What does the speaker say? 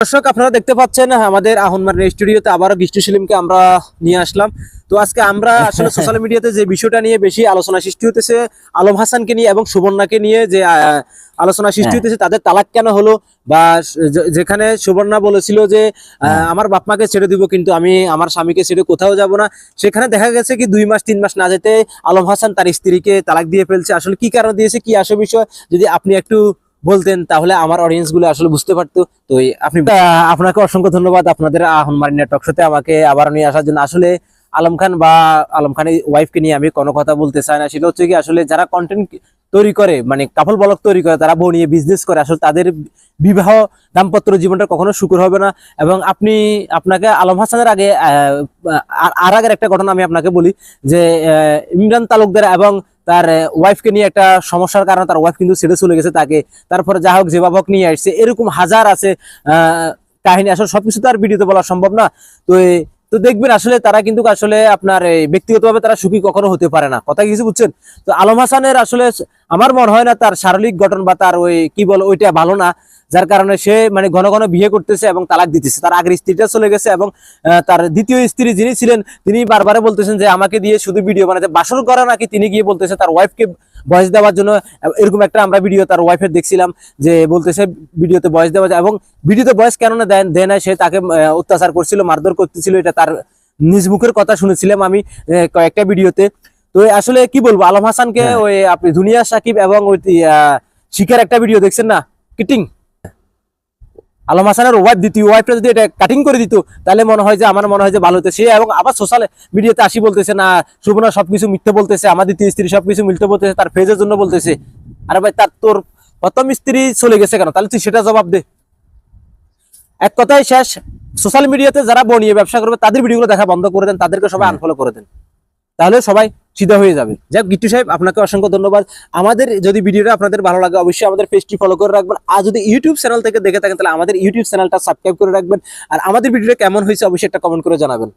দর্শক আপনারা দেখতে পাচ্ছেন আমাদের আহনমার স্টুডিওতে আবারও গিষ্টু সেলিমকে আমরা নিয়ে আসলাম। তো আজকে আমরা আসলে সোশ্যাল মিডিয়াতে যে বিষয়টা নিয়ে বেশি আলোচনা সৃষ্টি হতেছে আলম হাসানকে নিয়ে এবং সুবর্ণাকে নিয়ে যে আলোচনা সৃষ্টি হতেছে তাদের তালাক কেন হলো, বা যেখানে সুবর্ণা বলেছিল যে আমার বাপ মাকে ছেড়ে দিব কিন্তু আমি আমার স্বামীকে ছেড়ে কোথাও যাব না, সেখানে দেখা গেছে কি 2 মাস 3 মাস না যেতে আলম হাসান তার স্ত্রীকে তালাক দিয়ে ফেলছে। আসলে কি কারণ দিয়েছে, কি আসল বিষয় যদি আপনি একটু বলতেন তাহলে আমার অডিয়েন্স গুলো আসলে বুঝতে পারতো। তো আপনি আপনাকে অসংখ্য ধন্যবাদ আপনাদের আহনমারি নেটওয়ার্ক শোতে আমাকে আবার নিয়ে আসার জন্য। আসলে আলম খান বা আলম খানের ওয়াইফকে নিয়ে আমি কোনো কথা বলতে চাই না, সেটা হচ্ছে কি আসলে যারা কন্টেন্ট তৈরি করে মানে কাপল ব্লগ তৈরি করে, তারা বউ নিয়ে বিজনেস করে, আসলে তাদের বিবাহ দাম্পত্য জীবনটা কখনো সুখর হবে না। এবং আপনাকে আলম হাসানের আগে আর আগের একটা ঘটনা আমি আপনাকে বলি যে ইমরান তালুকদার এবং তার ওয়াইফকে নিয়ে একটা সমস্যার কারণে তার ওয়াইফ কিন্তু ছেড়ে চলে গেছে তাকে, তারপরে যা হোক যে বাবক নিয়ে আসছে, এরকম হাজার আছে কাহিনী। আসলে সবকিছু তো আর ভিডিওতে বলা সম্ভব না। তো তো দেখবেন আসলে তারা কিন্তু আসলে আপনার ব্যক্তিগতভাবে তারা সুখী কখনো হতে পারে না, কথা কিছু বুঝছেন। তো আলম হাসানের আসলে আমার মনে হয় না তার শারীরিক গঠন বা তার ওই কি বল ওইটা ভালো না, যার কারণে সে মানে ঘন ঘন বিয়ে করতেছে এবং তালাক দিতেছে। তার আগের স্ত্রীটা চলে গেছে এবং তার দ্বিতীয় স্ত্রী যিনি ছিলেন তিনি বারবার বলতেছেন যে আমাকে দিয়ে শুধু ভিডিও বানাতে, বাসর করে নাকি তিনি গিয়ে বলতেছে তার ওয়াইফকে ভয়েস দেওয়ার জন্য। এরকম একটা আমরা ভিডিও তার ওয়াইফের দেখছিলাম যে বলতেছে ভিডিওতে ভয়েস দেওয়া যায়, এবং ভিডিওতে ভয়েস কেন না দেয় না, সে তাকে অত্যাচার করছিল, মারধর করতেছিল, এটা তার নিজ মুখের কথা শুনেছিলাম আমি কয়েকটা ভিডিওতে। তো আসলে কি বলবো, আলম হাসানকে ওই আপনি দুনিয়া সাকিব এবং ওই শিখার একটা ভিডিও দেখছেন না কিটিং, আলম হাসানের ওয়াইফ দ্বিতীয় ওয়াইফটা যদি এটা কাটিং করে দিত তাহলে মনে হয় যে আমার মনে হয় যে ভালো হতো সে। এবং আবার সোশ্যাল মিডিয়াতে আসি বলতেছে না সুবর্ণা সবকিছু মিথ্যে বলতেছে, আমার দ্বিতীয় স্ত্রী সবকিছু মিথ্যে বলতেছে, তার ফেজের জন্য বলতেছে। আরে ভাই তোর প্রথম স্ত্রী চলে গেছে কেন, তাহলে তুই সেটা জবাব দে। এক কথায় শেষ, সোশ্যাল মিডিয়াতে যারা বনিয়ে ব্যবসা করবে তাদের ভিডিওগুলো দেখা বন্ধ করে দেন, তাদেরকে সবাই আনফলো করে দেন, তাহলে সবাই সিধা হয়ে যাবে। যাক গিট্টু সাহেব আপনাকে অসংখ্য ধন্যবাদ। আমাদের যদি ভিডিওটা আপনাদের ভালো লাগে অবশ্যই আমাদের পেজটি ফলো করে রাখবেন, আর যদি ইউটিউব চ্যানেল থেকে দেখে থাকেন তাহলে আমাদের ইউটিউব চ্যানেলটা সাবস্ক্রাইব করে রাখবেন। আর আমাদের ভিডিওটা কেমন হয়েছে অবশ্যই একটা কমেন্ট করে জানাবেন।